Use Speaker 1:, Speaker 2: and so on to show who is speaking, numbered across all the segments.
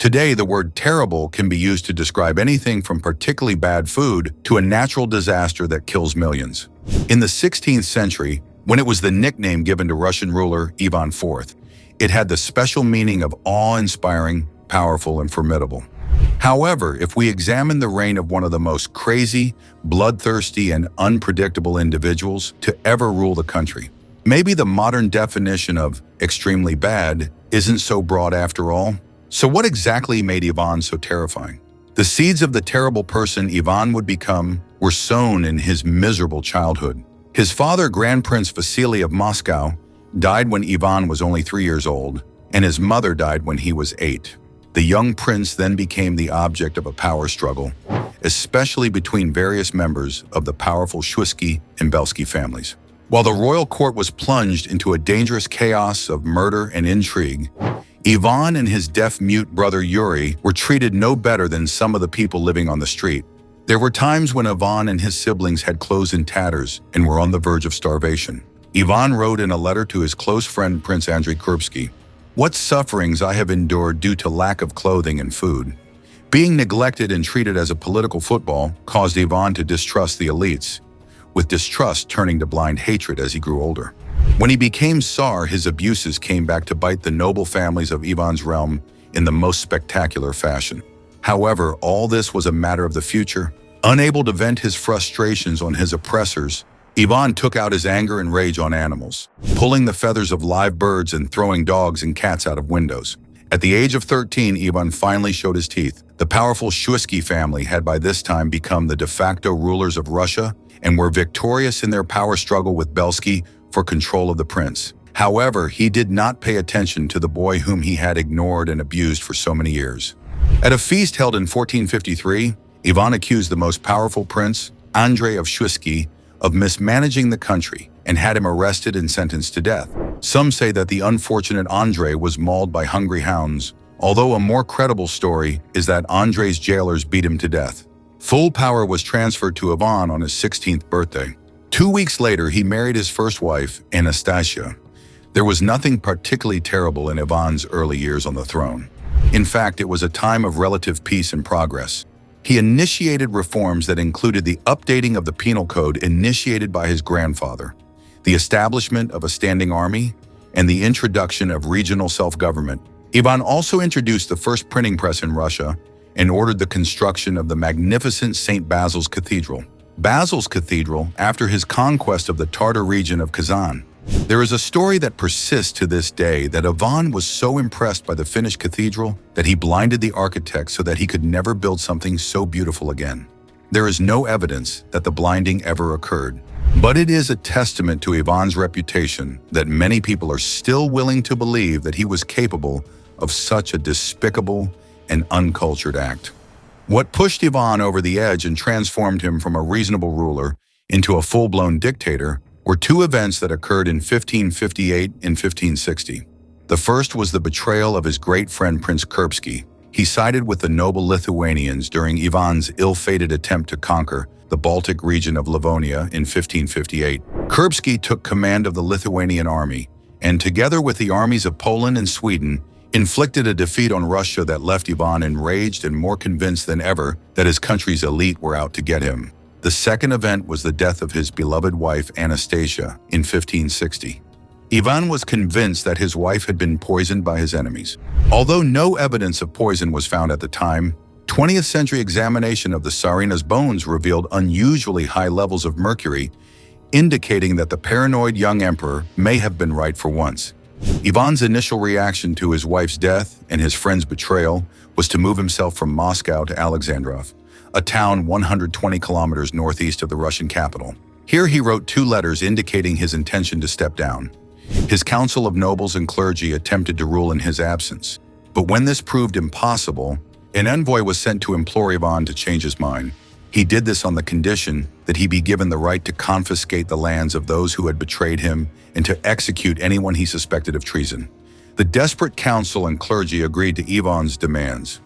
Speaker 1: Today, the word terrible can be used to describe anything from particularly bad food to a natural disaster that kills millions. In the 16th century, when it was the nickname given to Russian ruler Ivan IV, it had the special meaning of awe-inspiring, powerful, and formidable. However, if we examine the reign of one of the most crazy, bloodthirsty, and unpredictable individuals to ever rule the country, maybe the modern definition of extremely bad isn't so broad after all. So what exactly made Ivan so terrifying? The seeds of the terrible person Ivan would become were sown in his miserable childhood. His father, Grand Prince Vasily of Moscow, died when Ivan was only 3 years old, and his mother died when he was 8. The young prince then became the object of a power struggle, especially between various members of the powerful Shuisky and Belsky families. While the royal court was plunged into a dangerous chaos of murder and intrigue, Ivan and his deaf-mute brother Yuri were treated no better than some of the people living on the street. There were times when Ivan and his siblings had clothes in tatters and were on the verge of starvation. Ivan wrote in a letter to his close friend Prince Andrei Kurbsky, "What sufferings I have endured due to lack of clothing and food." Being neglected and treated as a political football caused Ivan to distrust the elites, with distrust turning to blind hatred as he grew older. When he became Tsar, his abuses came back to bite the noble families of Ivan's realm in the most spectacular fashion. However, all this was a matter of the future. Unable to vent his frustrations on his oppressors, Ivan took out his anger and rage on animals, pulling the feathers of live birds and throwing dogs and cats out of windows. At the age of 13, Ivan finally showed his teeth. The powerful Shuisky family had by this time become the de facto rulers of Russia and were victorious in their power struggle with Belsky for control of the prince. However, he did not pay attention to the boy whom he had ignored and abused for so many years. At a feast held in 1453, Ivan accused the most powerful prince, Andrei of Shuisky, of mismanaging the country and had him arrested and sentenced to death. Some say that the unfortunate Andrei was mauled by hungry hounds, although a more credible story is that Andrei's jailers beat him to death. Full power was transferred to Ivan on his 16th birthday. 2 weeks later, he married his first wife, Anastasia. There was nothing particularly terrible in Ivan's early years on the throne. In fact, it was a time of relative peace and progress. He initiated reforms that included the updating of the penal code initiated by his grandfather, the establishment of a standing army, and the introduction of regional self-government. Ivan also introduced the first printing press in Russia and ordered the construction of the magnificent St. Basil's Cathedral. Basil's Cathedral after his conquest of the Tartar region of Kazan. There is a story that persists to this day that Ivan was so impressed by the finished cathedral that he blinded the architect so that he could never build something so beautiful again. There is no evidence that the blinding ever occurred, but it is a testament to Ivan's reputation that many people are still willing to believe that he was capable of such a despicable and uncultured act. What pushed Ivan over the edge and transformed him from a reasonable ruler into a full-blown dictator were two events that occurred in 1558 and 1560. The first was the betrayal of his great friend Prince Kurbsky. He sided with the noble Lithuanians during Ivan's ill-fated attempt to conquer the Baltic region of Livonia in 1558. Kurbsky took command of the Lithuanian army, and together with the armies of Poland and Sweden, inflicted a defeat on Russia that left Ivan enraged and more convinced than ever that his country's elite were out to get him. The second event was the death of his beloved wife Anastasia in 1560. Ivan was convinced that his wife had been poisoned by his enemies. Although no evidence of poison was found at the time, 20th century examination of the Tsarina's bones revealed unusually high levels of mercury, indicating that the paranoid young emperor may have been right for once. Ivan's initial reaction to his wife's death and his friend's betrayal was to move himself from Moscow to Alexandrov, a town 120 kilometers northeast of the Russian capital. Here he wrote 2 letters indicating his intention to step down. His council of nobles and clergy attempted to rule in his absence, but when this proved impossible, an envoy was sent to implore Ivan to change his mind. He did this on the condition that he be given the right to confiscate the lands of those who had betrayed him and to execute anyone he suspected of treason. The desperate council and clergy agreed to Ivan's demands.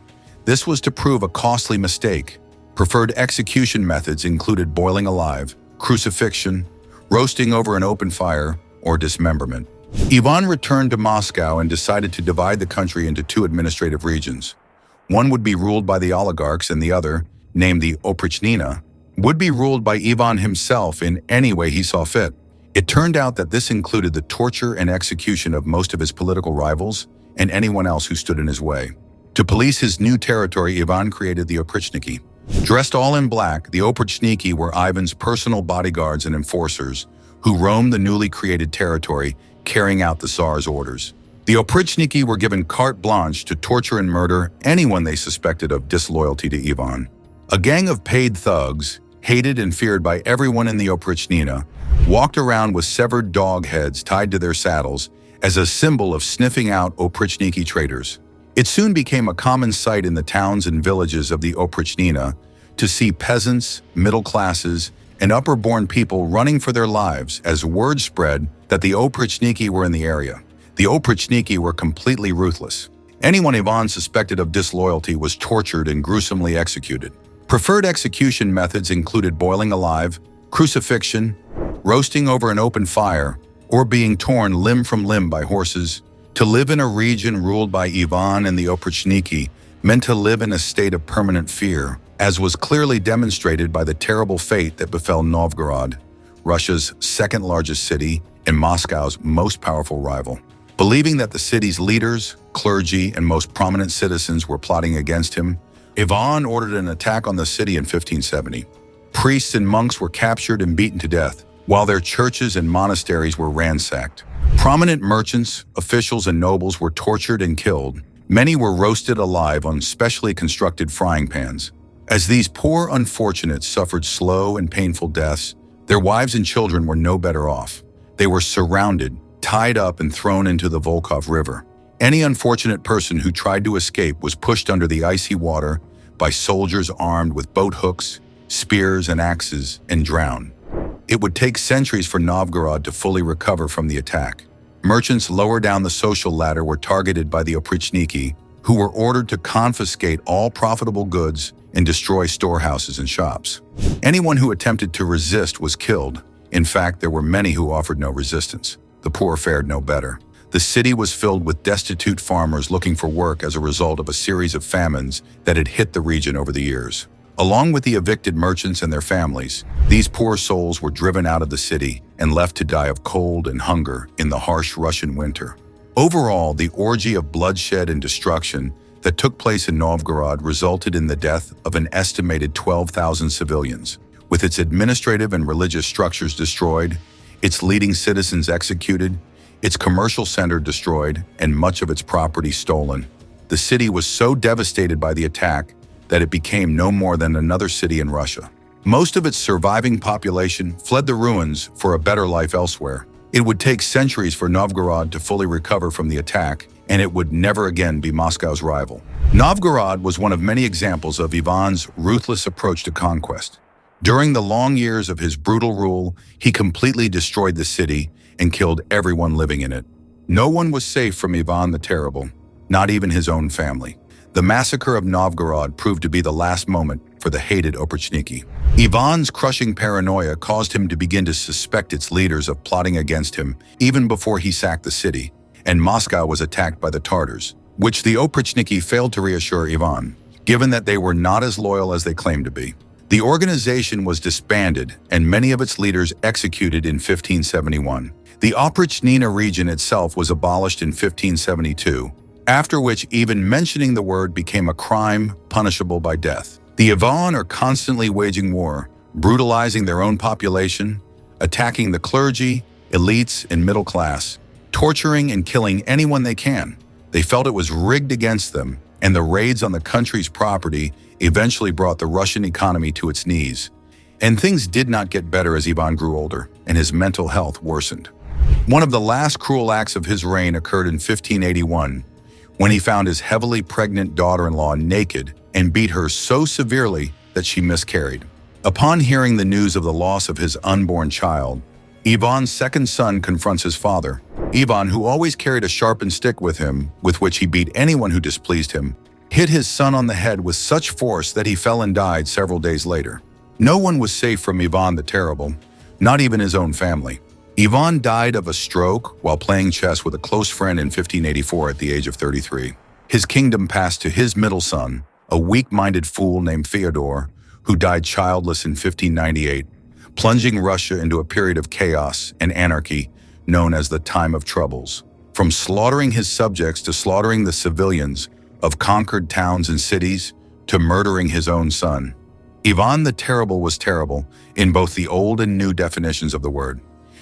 Speaker 1: This was to prove a costly mistake. Preferred execution methods included boiling alive, crucifixion, roasting over an open fire, or dismemberment. Ivan returned to Moscow and decided to divide the country into 2 administrative regions. One would be ruled by the oligarchs and the other, named the Oprichnina, would be ruled by Ivan himself in any way he saw fit. It turned out that this included the torture and execution of most of his political rivals and anyone else who stood in his way. To police his new territory, Ivan created the Oprichniki. Dressed all in black, the Oprichniki were Ivan's personal bodyguards and enforcers who roamed the newly created territory, carrying out the Tsar's orders. The Oprichniki were given carte blanche to torture and murder anyone they suspected of disloyalty to Ivan. A gang of paid thugs, hated and feared by everyone in the Oprichnina, walked around with severed dog heads tied to their saddles as a symbol of sniffing out Oprichniki traitors. It soon became a common sight in the towns and villages of the Oprichnina to see peasants, middle classes, and upper-born people running for their lives as word spread that the Oprichniki were in the area. The Oprichniki were completely ruthless. Anyone Ivan suspected of disloyalty was tortured and gruesomely executed. Preferred execution methods included boiling alive, crucifixion, roasting over an open fire, or being torn limb from limb by horses. To live in a region ruled by Ivan and the Oprichniki meant to live in a state of permanent fear, as was clearly demonstrated by the terrible fate that befell Novgorod, Russia's second-largest city and Moscow's most powerful rival. Believing that the city's leaders, clergy, and most prominent citizens were plotting against him, Ivan ordered an attack on the city in 1570. Priests and monks were captured and beaten to death, while their churches and monasteries were ransacked. Prominent merchants, officials, and nobles were tortured and killed. Many were roasted alive on specially constructed frying pans. As these poor unfortunates suffered slow and painful deaths, their wives and children were no better off. They were surrounded, tied up, and thrown into the Volkhov River. Any unfortunate person who tried to escape was pushed under the icy water by soldiers armed with boat hooks, spears, and axes, and drowned. It would take centuries for Novgorod to fully recover from the attack. Merchants lower down the social ladder were targeted by the Oprichniki, who were ordered to confiscate all profitable goods and destroy storehouses and shops. Anyone who attempted to resist was killed. In fact, there were many who offered no resistance. The poor fared no better. The city was filled with destitute farmers looking for work as a result of a series of famines that had hit the region over the years. Along with the evicted merchants and their families, these poor souls were driven out of the city and left to die of cold and hunger in the harsh Russian winter. Overall, the orgy of bloodshed and destruction that took place in Novgorod resulted in the death of an estimated 12,000 civilians, with its administrative and religious structures destroyed, its leading citizens executed, its commercial center destroyed, and much of its property stolen. The city was so devastated by the attack that it became no more than another city in Russia. Most of its surviving population fled the ruins for a better life elsewhere. It would take centuries for Novgorod to fully recover from the attack, and it would never again be Moscow's rival. Novgorod was one of many examples of Ivan's ruthless approach to conquest. During the long years of his brutal rule, he completely destroyed the city and killed everyone living in it. No one was safe from Ivan the Terrible, not even his own family. The massacre of Novgorod proved to be the last moment for the hated Oprichniki. Ivan's crushing paranoia caused him to begin to suspect its leaders of plotting against him even before he sacked the city, and Moscow was attacked by the Tartars, which the Oprichniki failed to reassure Ivan, given that they were not as loyal as they claimed to be. The organization was disbanded and many of its leaders executed in 1571. The Oprichnina region itself was abolished in 1572, after which even mentioning the word became a crime punishable by death. The Ivan are constantly waging war, brutalizing their own population, attacking the clergy, elites, and middle class, torturing and killing anyone they can. They felt it was rigged against them, and the raids on the country's property eventually brought the Russian economy to its knees. And things did not get better as Ivan grew older, and his mental health worsened. One of the last cruel acts of his reign occurred in 1581, when he found his heavily pregnant daughter-in-law naked and beat her so severely that she miscarried. Upon hearing the news of the loss of his unborn child, Ivan's second son confronts his father. Ivan, who always carried a sharpened stick with him, with which he beat anyone who displeased him, hit his son on the head with such force that he fell and died several days later. No one was safe from Ivan the Terrible, not even his own family. Ivan died of a stroke while playing chess with a close friend in 1584 at the age of 33. His kingdom passed to his middle son, a weak-minded fool named Fyodor, who died childless in 1598, plunging Russia into a period of chaos and anarchy known as the Time of Troubles. From slaughtering his subjects to slaughtering the civilians of conquered towns and cities to murdering his own son, Ivan the Terrible was terrible in both the old and new definitions of the word.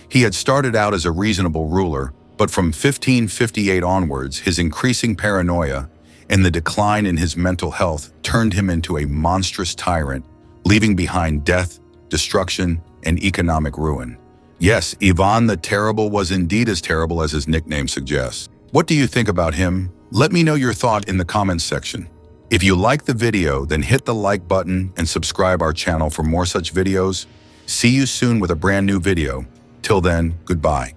Speaker 1: He had started out as a reasonable ruler, but from 1558 onwards, his increasing paranoia and the decline in his mental health turned him into a monstrous tyrant, leaving behind death, destruction, and economic ruin. Yes, Ivan the Terrible was indeed as terrible as his nickname suggests. What do you think about him? Let me know your thought in the comments section. If you like the video, then hit the like button and subscribe our channel for more such videos. See you soon with a brand new video. Till then, goodbye.